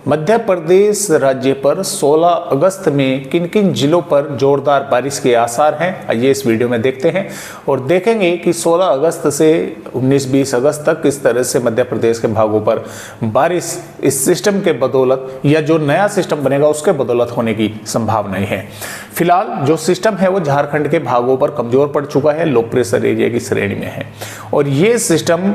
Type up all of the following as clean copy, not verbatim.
मध्य प्रदेश राज्य पर 16 अगस्त में किन किन जिलों पर जोरदार बारिश के आसार हैं, आइए इस वीडियो में देखते हैं और देखेंगे कि 16 अगस्त से 19-20 अगस्त तक किस तरह से मध्य प्रदेश के भागों पर बारिश इस सिस्टम के बदौलत या जो नया सिस्टम बनेगा उसके बदौलत होने की संभावनाएं हैं। फिलहाल जो सिस्टम है वो झारखंड के भागों पर कमजोर पड़ चुका है, लो प्रेशर एरिया की श्रेणी में है और ये सिस्टम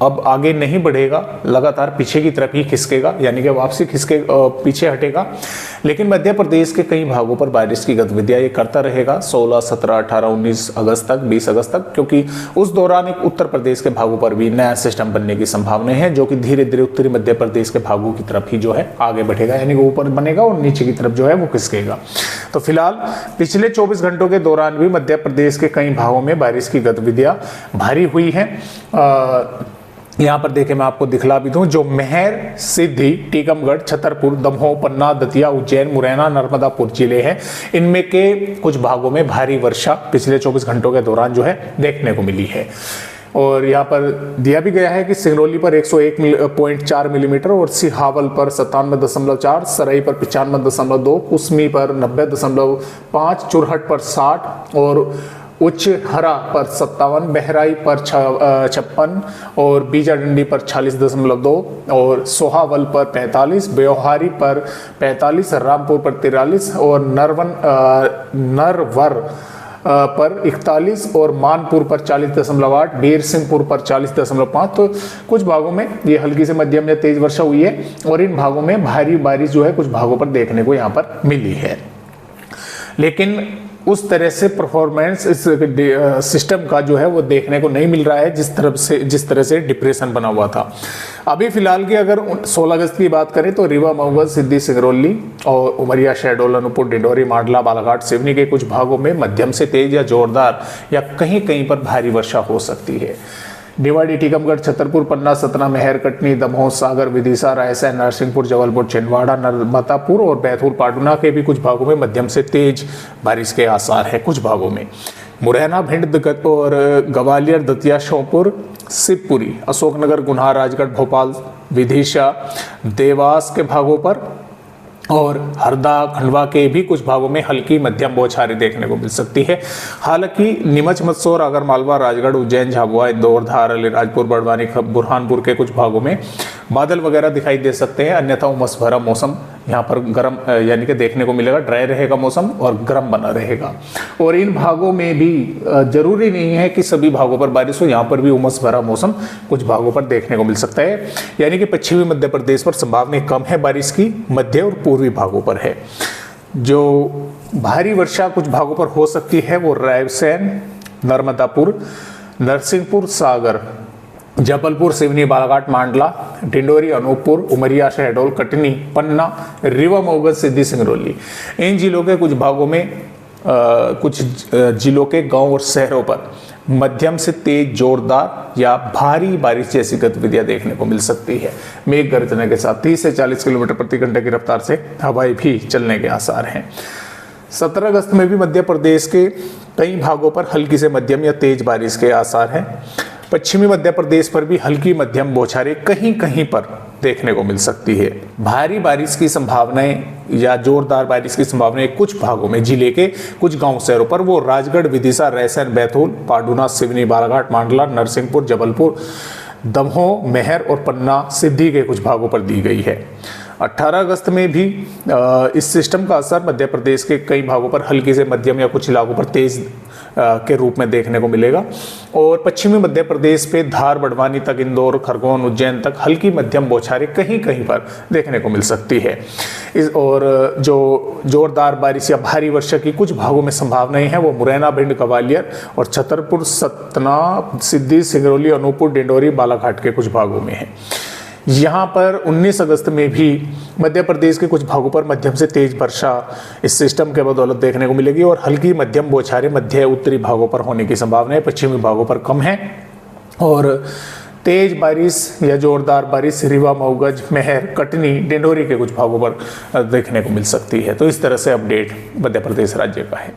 अब आगे नहीं बढ़ेगा, लगातार पीछे की तरफ ही खिसकेगा, यानी कि वापसी खिसके पीछे हटेगा। लेकिन मध्य प्रदेश के कई भागों पर बारिश की गतिविधियां ये करता रहेगा 16, 17, 18, 19 अगस्त तक, 20 अगस्त तक, क्योंकि उस दौरान एक उत्तर प्रदेश के भागों पर भी नया सिस्टम बनने की संभावना है जो कि धीरे धीरे उत्तरी मध्य प्रदेश के भागों की तरफ ही जो है आगे बढ़ेगा, यानी कि ऊपर बनेगा और नीचे की तरफ जो है वो खिसकेगा। तो फिलहाल पिछले 24 घंटों के दौरान भी मध्य प्रदेश के कई भागों में बारिश की गतिविधियां भारी हुई हैं। यहाँ पर देखें, मैं आपको दिखला भी दूं, जो महर, सिद्धि, टीकमगढ़, छतरपुर, दमोह, पन्ना, दतिया, उज्जैन, मुरैना, नर्मदापुर जिले हैं, इनमें के कुछ भागों में भारी वर्षा पिछले 24 घंटों के दौरान जो है देखने को मिली है। और यहाँ पर दिया भी गया है कि सिंगरौली पर 101.4 मिलीमीटर और सिहावल पर 97.4, सराई पर 95.2, कुसमी पर 90.5, चुरहट पर 60 और उच्च हरा पर 57, बहराई पर 56 और बीजाडंडी पर 40.2 और सोहावल पर 45, ब्योहारी पर 45, रामपुर पर 43 और नरवर पर 41 और मानपुर पर 40.8, बीरसिंहपुर पर 40.5। तो कुछ भागों में ये हल्की से मध्यम या तेज वर्षा हुई है और इन भागों में भारी बारिश जो है कुछ भागों पर देखने को यहाँ पर मिली है। लेकिन उस तरह से परफॉर्मेंस इस सिस्टम का जो है वो देखने को नहीं मिल रहा है जिस तरह से डिप्रेशन बना हुआ था। अभी फिलहाल की अगर 16 अगस्त की बात करें तो रीवा, मऊ, सिद्धि, सिंगरौली और उमरिया, शहडोल, अनूपपुर, डिंडोरी, मांडला, बालाघाट, सिवनी के कुछ भागों में मध्यम से तेज या जोरदार या कहीं कहीं पर भारी वर्षा हो सकती है। निवाड़ी, टीकमगढ़, छतरपुर, पन्ना, सतना, महर, कटनी, दमोह, सागर, विदिशा, रायसेन, नरसिंहपुर, जबलपुर, छिंदवाड़ा, नर्मदापुर और बैतूल, पाटुना के भी कुछ भागों में मध्यम से तेज बारिश के आसार है। कुछ भागों में मुरैना, भिंड और ग्वालियर, दतिया, श्योपुर, शिवपुरी, अशोकनगर, गुना, राजगढ़, भोपाल, विदिशा, देवास के भागों पर और हरदा, खंडवा के भी कुछ भागों में हल्की मध्यम बौछारें देखने को मिल सकती है। हालांकि नीमच, मंदसौर, आगरमालवा, राजगढ़, उज्जैन, झाबुआ, इंदौर, धार, अलीराजपुर, बड़वानी, बुरहानपुर के कुछ भागों में बादल वगैरह दिखाई दे सकते हैं, अन्यथा उमस भरा मौसम यहाँ पर गर्म यानी कि देखने को मिलेगा, ड्राई रहेगा मौसम और गर्म बना रहेगा। और इन भागों में भी जरूरी नहीं है कि सभी भागों पर बारिश हो, यहाँ पर भी उमस भरा मौसम कुछ भागों पर देखने को मिल सकता है, यानी कि पश्चिमी मध्य प्रदेश पर संभावना कम है बारिश की, मध्य और पूर्वी भागों पर है। जो भारी वर्षा कुछ भागों पर हो सकती है वो रायसेन, नर्मदापुर, नरसिंहपुर, सागर, जबलपुर, सिवनी, बालाघाट, मांडला, डिंडोरी, अनूपपुर, उमरिया, शहडोल, कटनी, पन्ना, रीवा, मऊ, सिद्धि, सिंगरौली, इन जिलों के कुछ भागों में कुछ जिलों के गांव और शहरों पर मध्यम से तेज, जोरदार या भारी बारिश जैसी गतिविधियां देखने को मिल सकती है। मेघ गर्जना के साथ 30 से 40 किलोमीटर प्रति घंटे की रफ्तार से हवाएं भी चलने के आसार हैं। 17 अगस्त में भी मध्य प्रदेश के कई भागों पर हल्की से मध्यम या तेज बारिश के आसार हैं। पश्चिमी मध्य प्रदेश पर भी हल्की मध्यम बौछारें कहीं कहीं पर देखने को मिल सकती है। भारी बारिश की संभावनाएं या जोरदार बारिश की संभावनाएं कुछ भागों में जिले के कुछ गांव शहरों पर वो राजगढ़, विदिशा, रायसेन, बैतूल, पाटुना, सिवनी, बालाघाट, मांडला, नरसिंहपुर, जबलपुर, दमोह, महर और पन्ना, सिद्धि के कुछ भागों पर दी गई है। 18 अगस्त में भी इस सिस्टम का असर मध्य प्रदेश के कई भागों पर हल्की से मध्यम या कुछ इलाकों पर तेज के रूप में देखने को मिलेगा और पश्चिमी मध्य प्रदेश पे धार, बड़वानी तक, इंदौर, खरगोन, उज्जैन तक हल्की मध्यम बौछारें कहीं कहीं पर देखने को मिल सकती है। और जो जोरदार बारिश या भारी वर्षा की कुछ भागों में संभावनाएं हैं वो मुरैना, भिंड, ग्वालियर और छतरपुर, सतना, सिद्धि, सिंगरौली, अनूपपुर, डिंडोरी, बालाघाट के कुछ भागों में है। यहाँ पर 19 अगस्त में भी मध्य प्रदेश के कुछ भागों पर मध्यम से तेज वर्षा इस सिस्टम के बदौलत देखने को मिलेगी और हल्की मध्यम बौछारें मध्य उत्तरी भागों पर होने की संभावना है, पश्चिमी भागों पर कम है। और तेज बारिश या जोरदार बारिश रीवा, मऊ, महर, कटनी, डिंडोरी के कुछ भागों पर देखने को मिल सकती है। तो इस तरह से अपडेट मध्य प्रदेश राज्य का है।